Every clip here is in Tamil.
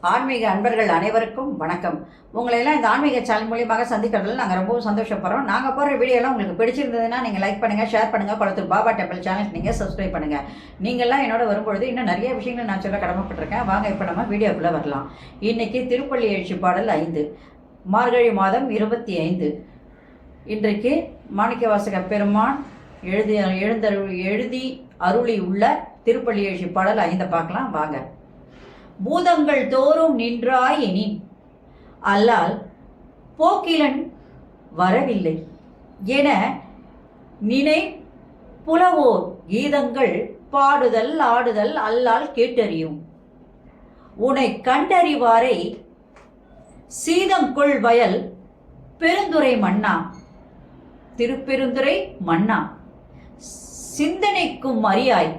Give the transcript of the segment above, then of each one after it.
ஆன்மீக அன்பர்கள் அனைவருக்கும் வணக்கம். உங்களையெல்லாம் இந்த ஆன்மீக சேனல் மூலியமாக சந்திக்கிறதுல நாங்கள் ரொம்பவும் சந்தோஷப்படுறோம். நாங்கள் போகிற வீடியோலாம் உங்களுக்கு பிடிச்சிருந்ததுன்னா நீங்கள் லைக் பண்ணுங்கள், ஷேர் பண்ணுங்கள். குளத்தூர் பாபா டெம்பிள் சேனல் நீங்கள் சப்ஸ்கிரைப் பண்ணுங்கள். நீங்கள்லாம் என்னோட வரும்பொழுது இன்னும் நிறைய விஷயங்கள் நான் சொல்ல கடமைப்பட்டிருக்கேன். வாங்க இப்போ நம்ம வீடியோக்குள்ளே வரலாம். இன்றைக்கி திருப்பள்ளி எழுச்சி பாடல் 5, மார்கழி மாதம் 25. இன்றைக்கு மாணிக்கவாசக பெருமான் எழுதி அருளி உள்ள திருப்பள்ளி எழுச்சி பாடல் 5 பார்க்கலாம் வாங்க. பூதங்கள் தோறும் நின்றாய் எனின் அல்லால் போக்கிலன் வரவில்லை என நினை புலவோர் கீதங்கள் பாடுதல் ஆடுதல் அல்லால் கேட்டறியும். உனை கண்டறிவாரை சீதங்கொள் வயல் பெருந்துரை மன்னா, திருப்பெருந்துரை மன்னா, சிந்தனைக்கும் அறியாய்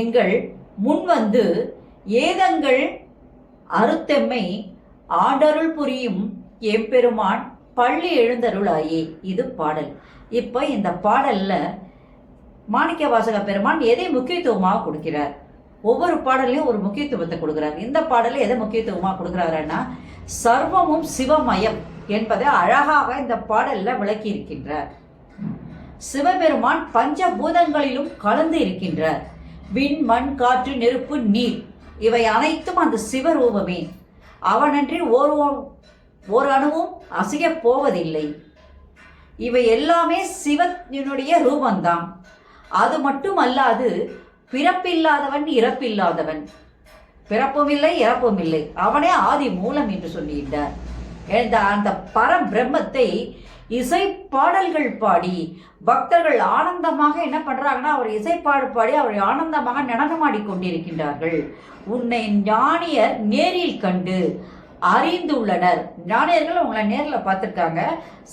எங்கள் முன்வந்து ஏதங்கள் அறுத்தெம்மை ஆண்டருள் புரியும் எம்பெருமான் பள்ளி எழுந்தருளாயே. இது பாடல். இப்போ இந்த பாடல்ல மாணிக்கவாசக பெருமான் எதை முக்கியத்துவமாக கொடுக்கிறார்? ஒவ்வொரு பாடல்லையும் ஒரு முக்கியத்துவத்தை கொடுக்கிறார். இந்த பாடலில் எதை முக்கியத்துவமாக கொடுக்கிறாருன்னா சர்வமும் சிவமயம் என்பதை அழகாக இந்த பாடல்ல விளக்கி இருக்கின்றார். சிவபெருமான் பஞ்சபூதங்களிலும் கலந்து இருக்கின்றார். விண், மண், காற்று, நெருப்பு, நீர் இவை அனைத்தும் அந்த சிவரூபமே. அவனன்றி ஒரு அணுவும் அசைய போவதில்லை. இவை எல்லாமே சிவனுடைய ரூபந்தான். அது மட்டும் அல்லாது பிறப்பில்லாதவன், இறப்பில்லாதவன், பிறப்பும் இல்லை இறப்பும் இல்லை, அவனே ஆதி மூலம் என்று சொல்லிட்டார். அந்த பரபிரம்மத்தை இசை பாடல்கள் பாடி பக்தர்கள் ஆனந்தமாக என்ன பண்றாங்கன்னா அவர் இசைப்பாடு பாடி அவரை ஆனந்தமாக நடனமாடி கொண்டிருக்கின்றார்கள். உன்னை ஞானியர் நேரில் கண்டு அறிந்துள்ளனர். ஞானியர்கள் உங்களை நேரில் பார்த்துருக்காங்க,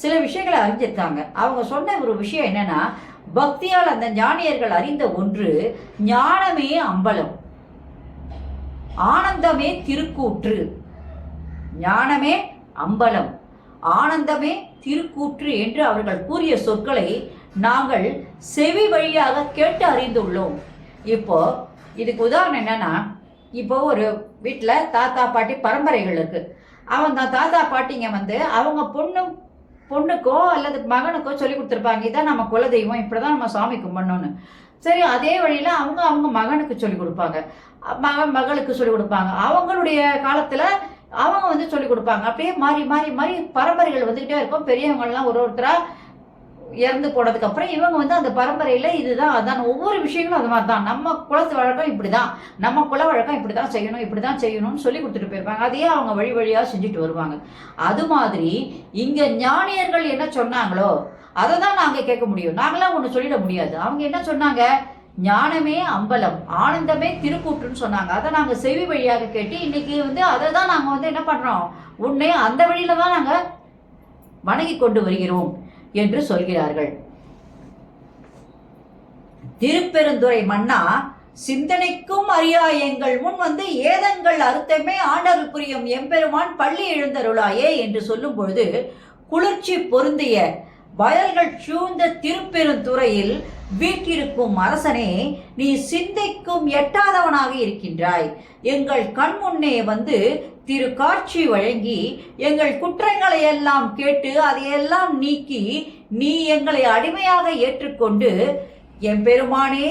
சில விஷயங்களை அறிஞ்சிருக்காங்க. அவங்க சொன்ன ஒரு விஷயம் என்னன்னா, பக்தியால் அந்த ஞானியர்கள் அறிந்த ஒன்று ஞானமே அம்பலம், ஆனந்தமே திருக்கூற்று. ஞானமே அம்பலம், ஆனந்தமே திருக்கூற்று என்று அவர்கள் கூறிய சொற்களை நாங்கள் செவி வழியாக கேட்டு அறிந்துள்ளோம். இப்போ இதுக்கு உதாரணம் என்னன்னா, இப்போ ஒரு வீட்டில் தாத்தா பாட்டி பரம்பரைகள் இருக்கு. அவங்க தாத்தா பாட்டிங்க அவங்க பொண்ணுக்கோ அல்லது மகனுக்கோ சொல்லி கொடுத்துருப்பாங்க, இதான் நம்ம குலதெய்வம், இப்படிதான் நம்ம சாமி கும்பிடணும்னு. சரி, அதே வழியில அவங்க மகனுக்கு சொல்லி கொடுப்பாங்க, மகளுக்கு சொல்லி கொடுப்பாங்க. அவங்களுடைய காலத்துல அவங்க சொல்லி கொடுப்பாங்க. அப்படியே மாறி மாறி மாறி பரம்பரைகள் வந்துகிட்டே இருக்கும். பெரியவங்கள்லாம் ஒருத்தரா இறந்து போனதுக்கு அப்புறம் இவங்க அந்த பரம்பரையில இதுதான் அதான் ஒவ்வொரு விஷயங்களும் அது மாதிரி தான். நம்ம குலத்து வழக்கம் இப்படிதான், நம்ம குல வழக்கம் இப்படிதான் செய்யணும், இப்படிதான் செய்யணும்னு சொல்லி கொடுத்துட்டு போயிருப்பாங்க. அதையே அவங்க வழி வழியா செஞ்சுட்டு வருவாங்க. அது மாதிரி இங்க ஞானியர்கள் என்ன சொன்னாங்களோ அதை தான் நாங்க கேட்க முடியும். நாங்களாம் ஒண்ணு சொல்லிட முடியாது. அவங்க என்ன சொன்னாங்க? ஞானமே அம்பலம், ஆனந்தமே திருக்கூற்றுன்னு சொன்னாங்க. அதை நாங்க செவி வழியாக கேட்டு இன்னைக்கு அதை தான் நாங்க என்ன பண்றோம், உன்னை அந்த வழியில தான் நாங்க வணங்கி கொண்டு வருகிறோம் என்று சொல்கிறார்கள். திருப்பெருந்துரை மன்னா, சிந்தனைக்கும் அறியா எங்கள் முன் ஏதங்கள் அறுத்தமே ஆண்டருள் புரியும் எம்பெருமான் பள்ளி எழுந்தருளாயே என்று சொல்லும் பொழுது குளிர்ச்சி பொருந்திய வயல்கள் சூழ்ந்த திருப்பெருந்துறையில் வீட்டிருக்கும் அரசனே, நீ சிந்தைக்கும் எட்டாதவனாக இருக்கின்றாய். எங்கள் கண் முன்னே திரு காட்சி வழங்கி எங்கள் குற்றங்களை எல்லாம் கேட்டு அதையெல்லாம் நீக்கி நீ எங்களை அடிமையாக ஏற்றுக்கொண்டு எம்பெருமானே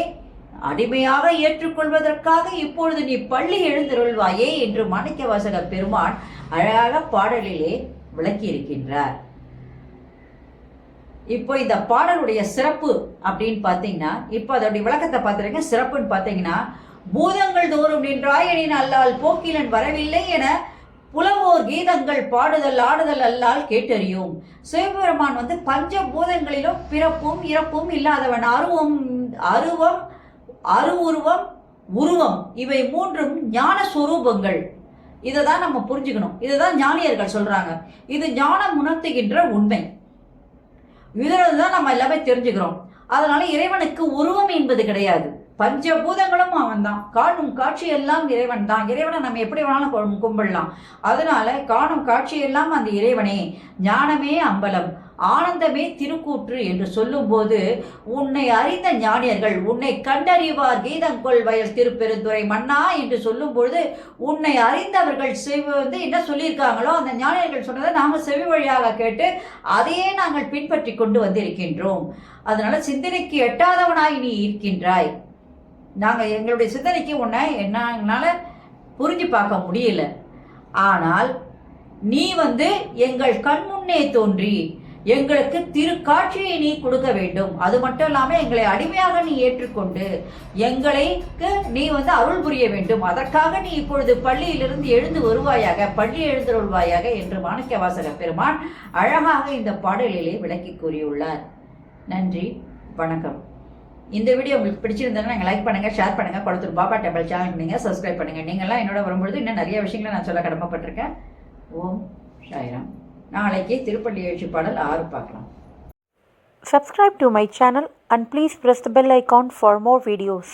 அடிமையாக ஏற்றுக்கொள்வதற்காக இப்பொழுது நீ பள்ளி எழுந்தருள்வாயே என்று மாணிக்கவாசக பெருமான் அழகாக பாடலிலே விளக்கி இருக்கின்றார். இப்போ இந்த பாடலுடைய சிறப்பு அப்படின்னு பார்த்தீங்கன்னா, இப்போ அதோடைய விளக்கத்தை பார்த்துருங்க. சிறப்புன்னு பார்த்தீங்கன்னா, பூதங்கள் தோறும் நின்றாயனின் அல்லால் போக்கிலன் வரவில்லை என புலவோர் கீதங்கள் பாடுதல் ஆடுதல் அல்லால் கேட்டறியும். சிவபெருமான் பஞ்சபூதங்களிலும் பிறப்பும் இறப்பும் இல்லாதவன். அருவுருவம் உருவம் இவை மூன்றும் ஞான சுரூபங்கள். இதை தான் நம்ம புரிஞ்சுக்கணும். இதுதான் ஞானியர்கள் சொல்றாங்க. இது ஞானம் உணர்த்துகின்ற உண்மை. இதுதான் நம்ம எல்லாமே தெரிஞ்சுக்கிறோம். அதனால இறைவனுக்கு உருவம் என்பது கிடையாது. பஞ்சபூதங்களும் அவன் தான். காணும் காட்சியெல்லாம் இறைவன் தான். இறைவனை நம்ம எப்படி வேணாலும் கும்பிடலாம். அதனால காணும் காட்சியெல்லாம் அந்த இறைவனே. ஞானமே அம்பலம், ஆனந்தமே திருக்கூற்று என்று சொல்லும்போது, உன்னை அறிந்த ஞானியர்கள் உன்னை கண்டறிவார் கீதங்கொள் வயல் திருப்பெருந்துறை மன்னா என்று சொல்லும்பொழுது, உன்னை அறிந்தவர்கள் என்ன சொல்லியிருக்காங்களோ அந்த ஞானியர்கள் சொன்னதை நாங்கள் செவி வழியாக கேட்டு அதையே நாங்கள் பின்பற்றி கொண்டு வந்திருக்கின்றோம். அதனால சிந்தனைக்கு எட்டாதவனாய் நீ இருக்கின்றாய். நாங்கள் எங்களுடைய சிந்தனைக்கு உன்னை என்னால புரிஞ்சு பார்க்க முடியல. ஆனால் நீ எங்கள் கண்முன்னே தோன்றி எங்களுக்கு திருக்காட்சியை நீ கொடுக்க வேண்டும். அது மட்டும் இல்லாமல் எங்களை அடிமையாக நீ ஏற்றுக்கொண்டு எங்களுக்கு நீ அருள் புரிய வேண்டும். அதற்காக நீ இப்பொழுது பள்ளியிலிருந்து எழுந்து வருவாயாக, பள்ளி எழுந்தருள்வாயாக என்று மாணிக்கவாசக பெருமான் அழகாக இந்த பாடலிலே விளக்கி கூறியுள்ளார். நன்றி, வணக்கம். இந்த வீடியோ உங்களுக்கு பிடிச்சிருந்ததுன்னா நீங்கள் லைக் பண்ணுங்கள், ஷேர் பண்ணுங்கள். குளத்தூர் பாபா டெம்பிள் சேனலுக்கு நீங்கள் சப்ஸ்கிரைப் பண்ணுங்கள். நீங்கள்லாம் என்னோட வரும்பொழுது இன்னும் நிறைய விஷயங்களை நான் சொல்ல கடமைப்பட்டிருக்கேன். ஓம் சாய்ராம். நாளைக்கு திருப்பள்ளி எழுச்சி பாடல் 6 பார்க்கலாம். Subscribe to my channel and please press the bell icon for more videos.